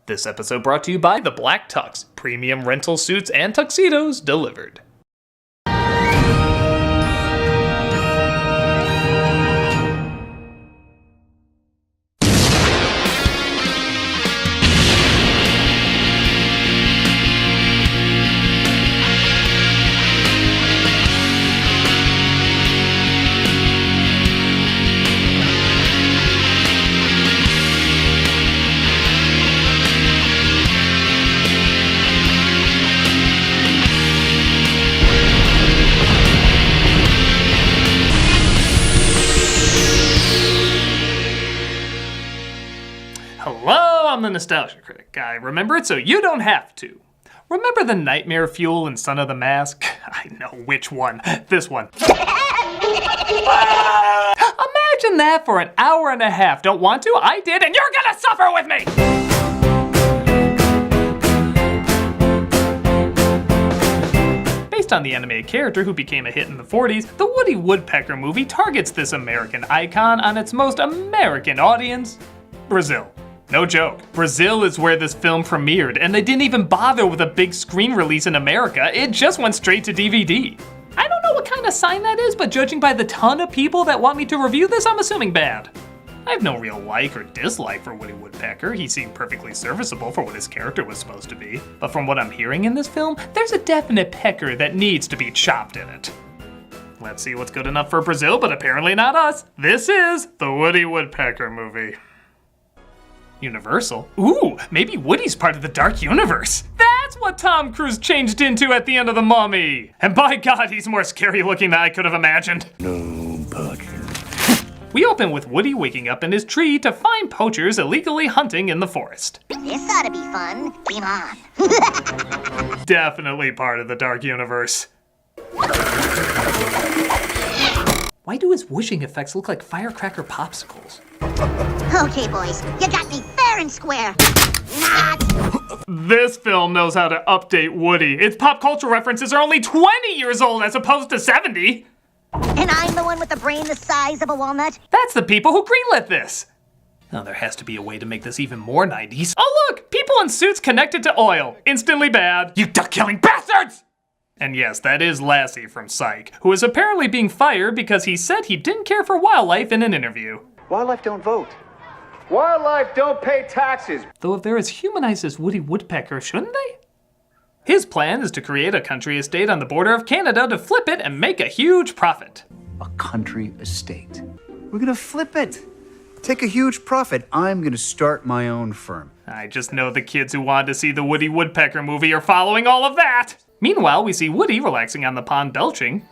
This episode brought to you by the Black Tux, premium rental suits and tuxedos delivered. Hello, I'm the Nostalgia Critic. I remember it so you don't have to. Remember the nightmare fuel in Son of the Mask? I know which one. This one. Imagine that for an hour and a half. Don't want to? I did, and you're gonna suffer with me! Based on the animated character who became a hit in the 40s, the Woody Woodpecker movie targets this American icon on its most American audience, Brazil. No joke. Brazil is where this film premiered, and they didn't even bother with a big screen release in America. It just went straight to DVD. I don't know what kind of sign that is, but judging by the ton of people that want me to review this, I'm assuming bad. I have no real like or dislike for Woody Woodpecker. He seemed perfectly serviceable for what his character was supposed to be. But from what I'm hearing in this film, there's a definite pecker that needs to be chopped in it. Let's see what's good enough for Brazil, but apparently not us. This is the Woody Woodpecker movie. Universal? Ooh, maybe Woody's part of the dark universe. That's what Tom Cruise changed into at the end of The Mummy. And by God, he's more scary looking than I could have imagined. No poacher. We open with Woody waking up in his tree to find poachers illegally hunting in the forest. This ought to be fun. Game on. Definitely part of the dark universe. Why do his whooshing effects look like firecracker popsicles? Okay, boys, you got me fair and square. Not. This film knows how to update Woody. Its pop culture references are only 20 years old as opposed to 70. And I'm the one with the brain the size of a walnut? That's the people who greenlit this. Now there has to be a way to make this even more 90s. Oh look, people in suits connected to oil. Instantly bad. You duck-killing bastards! And yes, that is Lassie from Psych, who is apparently being fired because he said he didn't care for wildlife in an interview. Wildlife don't vote. Wildlife don't pay taxes. Though if they're as humanized as Woody Woodpecker, shouldn't they? His plan is to create a country estate on the border of Canada to flip it and make a huge profit. A country estate. We're gonna flip it. Take a huge profit. I'm gonna start my own firm. I just know the kids who wanted to see the Woody Woodpecker movie are following all of that. Meanwhile, we see Woody relaxing on the pond belching.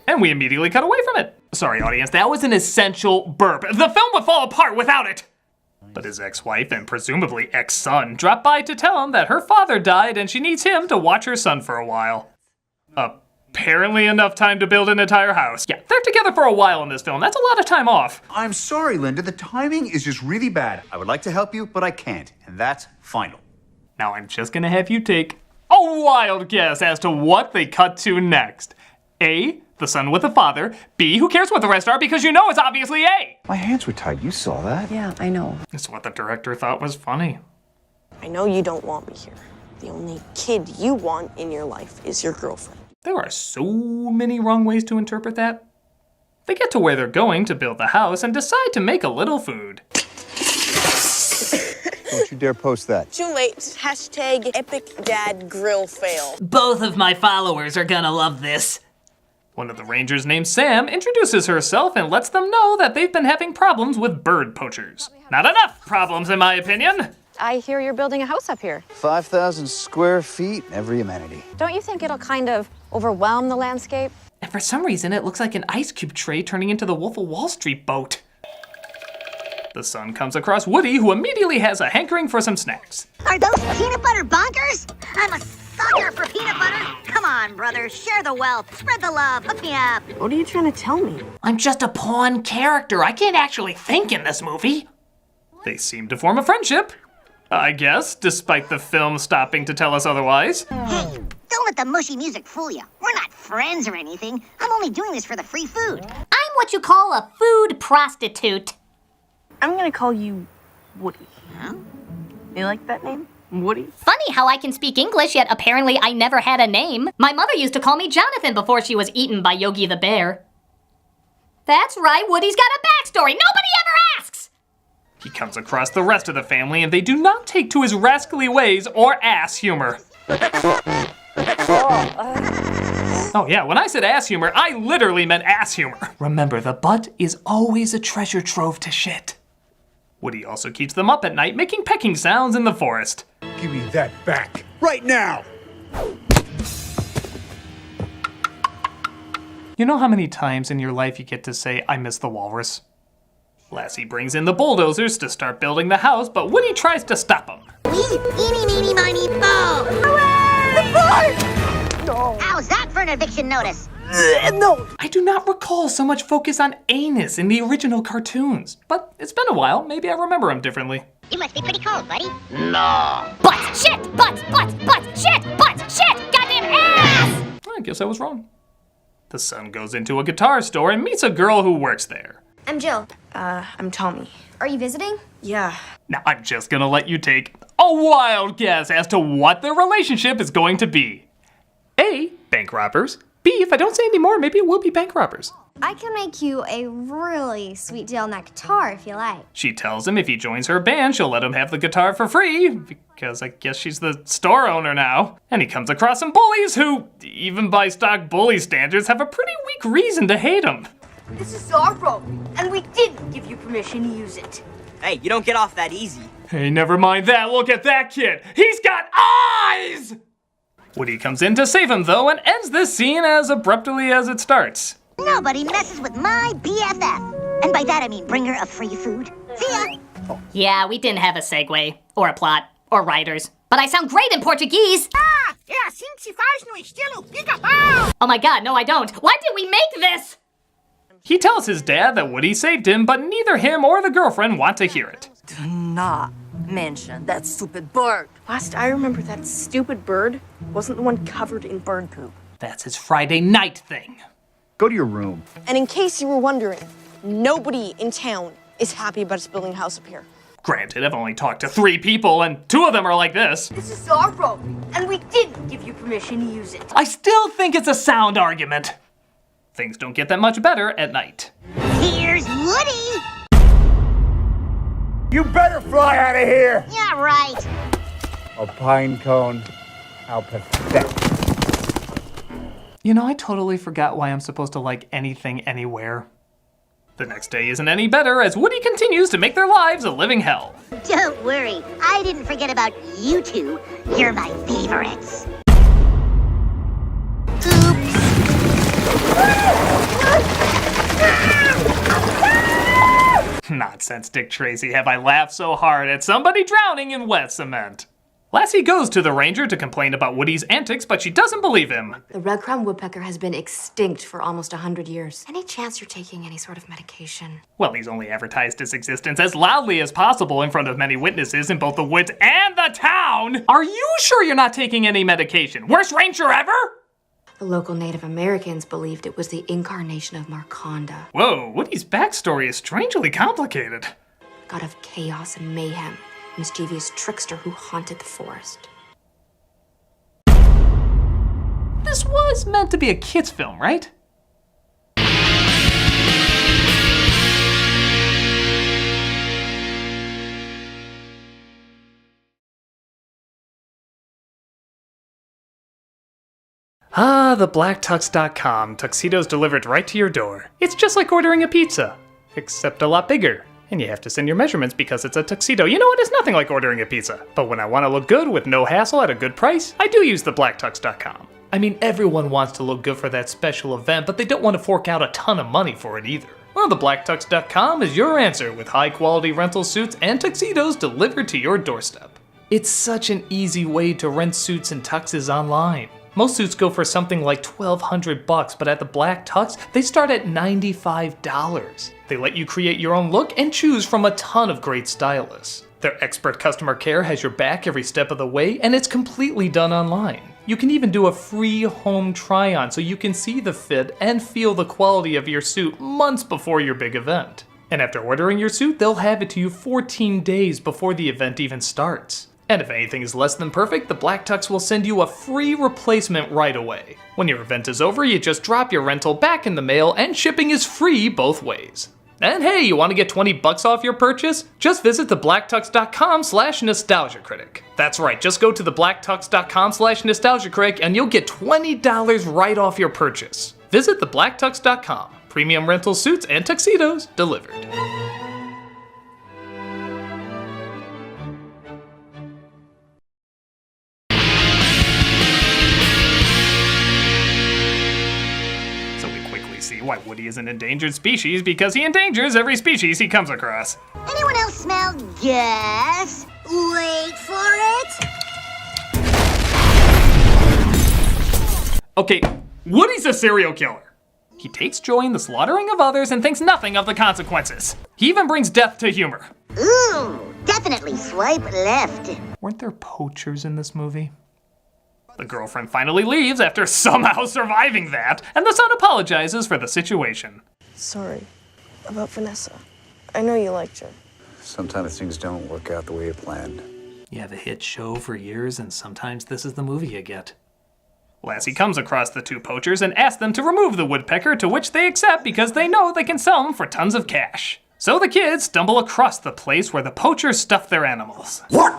And we immediately cut away from it. Sorry, audience, that was an essential burp. The film would fall apart without it. But his ex-wife and presumably ex-son drop by to tell him that her father died and she needs him to watch her son for a while. Apparently enough time to build an entire house. Yeah, they're together for a while in this film. That's a lot of time off. I'm sorry, Linda. The timing is just really bad. I would like to help you, but I can't. And that's final. Now I'm just gonna have you take a wild guess as to what they cut to next. A, the son with the father. B, who cares what the rest are because you know it's obviously A. My hands were tied. You saw that. Yeah, I know. It's what the director thought was funny. I know you don't want me here. The only kid you want in your life is your girlfriend. There are so many wrong ways to interpret that. They get to where they're going to build the house and decide to make a little food. Don't you dare post that. Too late. Hashtag epic dad grill fail. Both of my followers are gonna love this. One of the rangers named Sam introduces herself and lets them know that they've been having problems with bird poachers. Not enough problems, in my opinion. I hear you're building a house up here. 5,000 square feet, every amenity. Don't you think it'll kind of overwhelm the landscape? And for some reason, it looks like an ice cube tray turning into the Wolf of Wall Street boat. The son comes across Woody, who immediately has a hankering for some snacks. Are those peanut butter bonkers? I'm a sucker for peanut butter. Come on, brother, share the wealth, spread the love, hook me up. What are you trying to tell me? I'm just a pawn character. I can't actually think in this movie. They seem to form a friendship, I guess, despite the film stopping to tell us otherwise. Hey, don't let the mushy music fool you. We're not friends or anything. I'm only doing this for the free food. I'm what you call a food prostitute. I'm gonna call you Woody. Huh? You like that name? Woody? Funny how I can speak English, yet apparently I never had a name. My mother used to call me Jonathan before she was eaten by Yogi the Bear. That's right, Woody's got a backstory. Nobody ever asks! He comes across the rest of the family and they do not take to his rascally ways or ass humor. Oh yeah, when I said ass humor, I literally meant ass humor. Remember, the butt is always a treasure trove to shit. Woody also keeps them up at night, making pecking sounds in the forest. Give me that back, right now! You know how many times in your life you get to say, I miss the walrus? Lassie brings in the bulldozers to start building the house, but Woody tries to stop him. Eeny, meeny, miny, moe! Hooray! No. How's that for an eviction notice? No! I do not recall so much focus on anus in the original cartoons, but it's been a while. Maybe I remember him differently. You must be pretty cold, buddy. Butt, shit, butt, shit, goddamn ass! I guess I was wrong. The son goes into a guitar store and meets a girl who works there. I'm Jill. I'm Tommy. Are you visiting? Yeah. Now I'm just gonna let you take a wild guess as to what their relationship is going to be. A, bank robbers. B, if I don't say any more, maybe it will be bank robbers. I can make you a really sweet deal on that guitar if you like. She tells him if he joins her band, she'll let him have the guitar for free, because I guess she's the store owner now. And he comes across some bullies who, even by stock bully standards, have a pretty weak reason to hate him. This is our room, and we didn't give you permission to use it. Hey, you don't get off that easy. Hey, never mind that. Look at that kid. He's got eyes! Woody comes in to save him, though, and ends this scene as abruptly as it starts. Nobody messes with my BFF. And by that I mean bring her a free food. See ya! Yeah, we didn't have a segue, or a plot, or writers. But I sound great in Portuguese! É assim que se faz no estilo pica-pau! Oh my god, no I don't. Why did we make this? He tells his dad that Woody saved him, but neither him or the girlfriend want to hear it. Do not mention that stupid bird. Last I remember, that stupid bird wasn't the one covered in bird poop. That's his Friday night thing. Go to your room. And in case you were wondering, nobody in town is happy about us building a house up here. Granted, I've only talked to 3 people, and 2 of them are like this. This is our room, and we didn't give you permission to use it. I still think it's a sound argument. Things don't get that much better at night. Here's Woody! You better fly out of here! Yeah, right. A pine cone. How pathetic. You know, I totally forgot why I'm supposed to like anything anywhere. The next day isn't any better as Woody continues to make their lives a living hell. Don't worry, I didn't forget about you two. You're my favorites. Nonsense, Dick Tracy, have I laughed so hard at somebody drowning in wet cement. Lassie goes to the ranger to complain about Woody's antics, but she doesn't believe him. The red-crowned woodpecker has been extinct for almost 100 years. Any chance you're taking any sort of medication? Well, he's only advertised his existence as loudly as possible in front of many witnesses in both the woods and the town. Are you sure you're not taking any medication? Worst ranger ever? The local Native Americans believed it was the incarnation of Marconda. Whoa, Woody's backstory is strangely complicated. God of chaos and mayhem, mischievous trickster who haunted the forest. This was meant to be a kid's film, right? Ah, theblacktux.com. Tuxedos delivered right to your door. It's just like ordering a pizza, except a lot bigger. And you have to send your measurements because it's a tuxedo. You know what? It's nothing like ordering a pizza. But when I want to look good with no hassle at a good price, I do use theblacktux.com. I mean, everyone wants to look good for that special event, but they don't want to fork out a ton of money for it either. Well, theblacktux.com is your answer with high-quality rental suits and tuxedos delivered to your doorstep. It's such an easy way to rent suits and tuxes online. Most suits go for something like $1,200, but at the Black Tux, they start at $95. They let you create your own look and choose from a ton of great stylists. Their expert customer care has your back every step of the way, and it's completely done online. You can even do a free home try-on so you can see the fit and feel the quality of your suit months before your big event. And after ordering your suit, they'll have it to you 14 days before the event even starts. And if anything is less than perfect, the Black Tux will send you a free replacement right away. When your event is over, you just drop your rental back in the mail and shipping is free both ways. And hey, you want to get 20 bucks off your purchase? Just visit theblacktux.com/nostalgiacritic. That's right, just go to theblacktux.com/nostalgiacritic and you'll get $20 right off your purchase. Visit theblacktux.com. Premium rental suits and tuxedos delivered. See why Woody is an endangered species because he endangers every species he comes across. Anyone else smell gas? Wait for it. Okay, Woody's a serial killer. He takes joy in the slaughtering of others and thinks nothing of the consequences. He even brings death to humor. Ooh, definitely swipe left. Weren't there poachers in this movie? The girlfriend finally leaves after somehow surviving that, and the son apologizes for the situation. Sorry about Vanessa. I know you liked her. Sometimes things don't work out the way you planned. You have a hit show for years, and sometimes this is the movie you get. Lassie comes across the two poachers and asks them to remove the woodpecker, to which they accept because they know they can sell him for tons of cash. So the kids stumble across the place where the poachers stuff their animals. What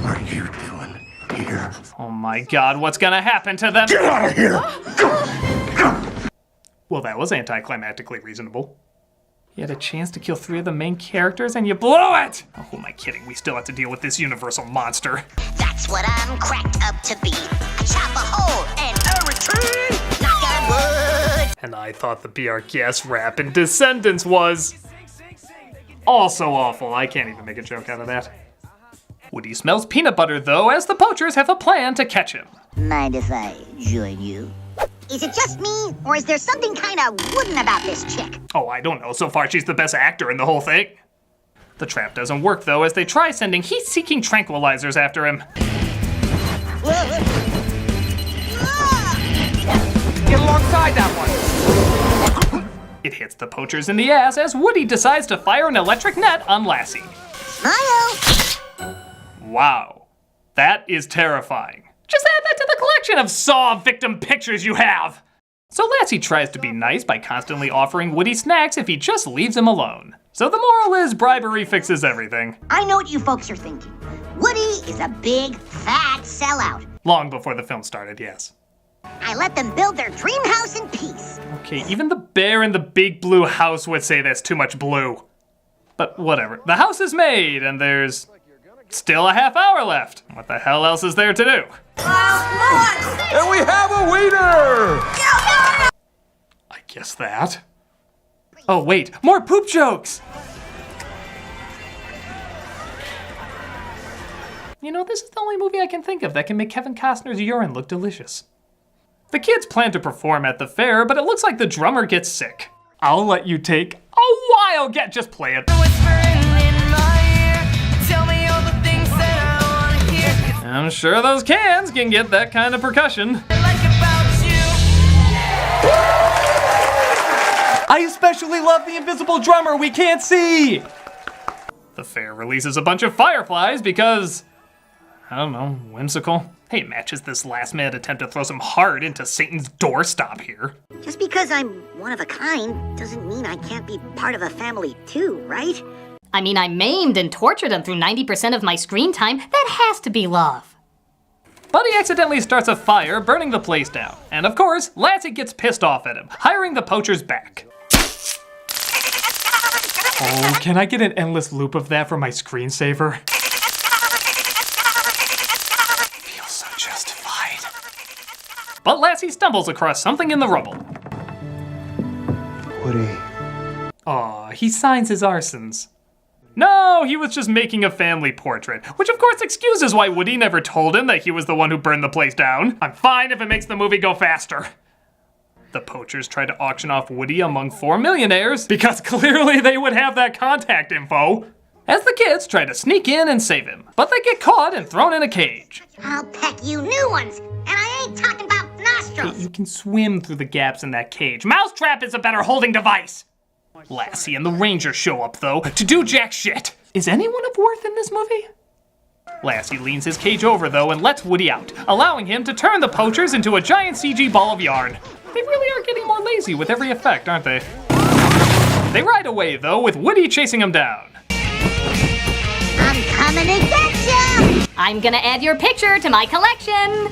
are you doing here? Oh my god, what's gonna happen to them? Get out of here! Well, that was anticlimactically reasonable. You had a chance to kill 3 of the main characters and you blew it! Oh, who am I kidding? We still have to deal with this universal monster. That's what I'm cracked up to be. I chop a hole and a return, knock on wood. And I thought the Be Our Guest rap in Descendants was also awful. I can't even make a joke out of that. Woody smells peanut butter, though, as the poachers have a plan to catch him. Mind if I join you? Is it just me, or is there something kind of wooden about this chick? Oh, I don't know. So far, she's the best actor in the whole thing. The trap doesn't work, though, as they try sending heat-seeking tranquilizers after him. Get alongside that one! It hits the poachers in the ass as Woody decides to fire an electric net on Lassie. Smile! Wow, that is terrifying. Just add that to the collection of Saw victim pictures you have. So Lassie tries to be nice by constantly offering Woody snacks if he just leaves him alone. So the moral is bribery fixes everything. I know what you folks are thinking. Woody is a big, fat sellout. Long before the film started, yes. I let them build their dream house in peace. Okay, even the bear in the big blue house would say that's too much blue. But whatever, the house is made and there's still a half hour left. What the hell else is there to do? And we have a winner! I guess that. Oh wait, more poop jokes! You know, this is the only movie I can think of that can make Kevin Costner's urine look delicious. The kids plan to perform at the fair, but it looks like the drummer gets sick. I'll let you take a while. Just play it. I'm sure those cans can get that kind of percussion. I especially love the invisible drummer we can't see! The fair releases a bunch of fireflies because, I don't know, whimsical. Hey, it matches this last-minute attempt to throw some heart into Satan's doorstop here. Just because I'm one of a kind doesn't mean I can't be part of a family too, right? I mean, I maimed and tortured him through 90% of my screen time. That has to be love. But he accidentally starts a fire, burning the place down. And of course, Lassie gets pissed off at him, hiring the poachers back. Oh, can I get an endless loop of that for my screensaver? Feels so justified. But Lassie stumbles across something in the rubble. Woody. Aw, he signs his arsons. No, he was just making a family portrait, which of course excuses why Woody never told him that he was the one who burned the place down. I'm fine if it makes the movie go faster. The poachers try to auction off Woody among 4 millionaires, because clearly they would have that contact info, as the kids try to sneak in and save him, but they get caught and thrown in a cage. I'll peck you new ones, and I ain't talking about nostrils. You can swim through the gaps in that cage. Mousetrap is a better holding device. Lassie and the Ranger show up, though, to do jack shit. Is anyone of worth in this movie? Lassie leans his cage over, though, and lets Woody out, allowing him to turn the poachers into a giant CG ball of yarn. They really are getting more lazy with every effect, aren't they? They ride away, though, with Woody chasing them down. I'm coming to get ya! I'm gonna add your picture to my collection.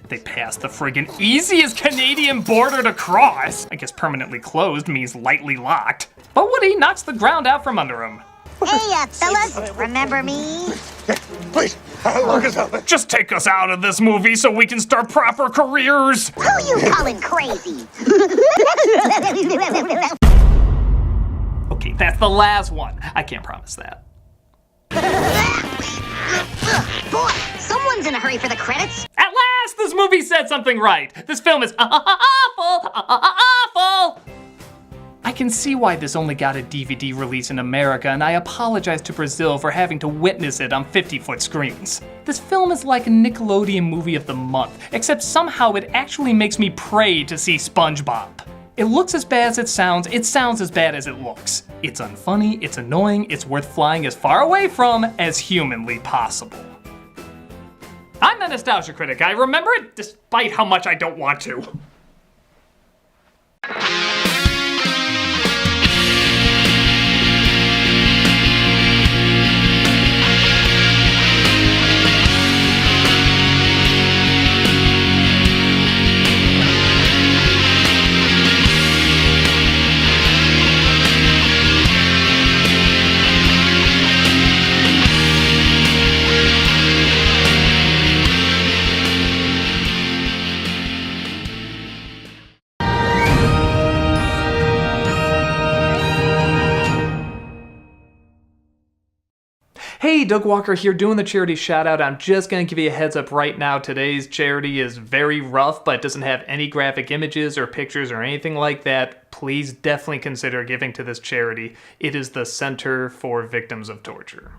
They pass the friggin' easiest Canadian border to cross. I guess permanently closed means lightly locked. But Woody knocks the ground out from under him. Hey, fellas, remember me? Please, look us up. Just take us out of this movie so we can start proper careers. Who you calling crazy? Okay, that's the last one. I can't promise that. Boy, someone's in a hurry for the credits. At last, this movie said something right. This film is awful. I can see why this only got a DVD release in America, and I apologize to Brazil for having to witness it on 50-foot screens. This film is like a Nickelodeon movie of the month, except somehow it actually makes me pray to see SpongeBob. It looks as bad as it sounds as bad as it looks. It's unfunny, it's annoying, it's worth flying as far away from as humanly possible. I'm the Nostalgia Critic. I remember it despite how much I don't want to. Hey, Doug Walker here doing the charity shout out. I'm just gonna give you a heads up right now. Today's charity is very rough, but doesn't have any graphic images or pictures or anything like that. Please definitely consider giving to this charity. It is the Center for Victims of Torture.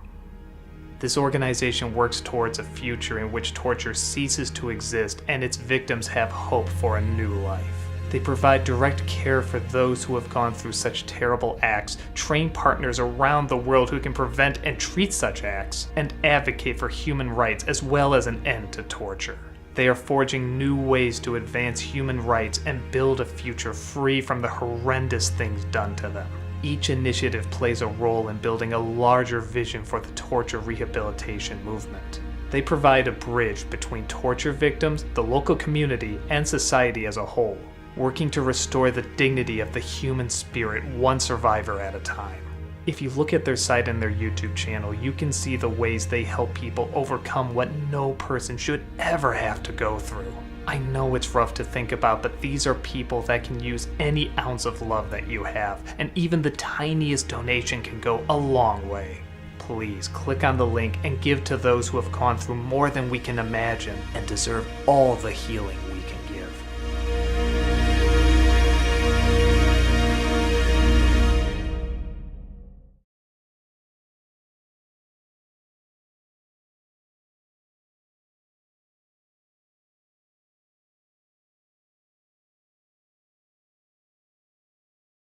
This organization works towards a future in which torture ceases to exist and its victims have hope for a new life. They provide direct care for those who have gone through such terrible acts, train partners around the world who can prevent and treat such acts, and advocate for human rights as well as an end to torture. They are forging new ways to advance human rights and build a future free from the horrendous things done to them. Each initiative plays a role in building a larger vision for the torture rehabilitation movement. They provide a bridge between torture victims, the local community, and society as a whole, working to restore the dignity of the human spirit one survivor at a time. If you look at their site and their YouTube channel, you can see the ways they help people overcome what no person should ever have to go through. I know it's rough to think about, but these are people that can use any ounce of love that you have, and even the tiniest donation can go a long way. Please click on the link and give to those who have gone through more than we can imagine and deserve all the healing we can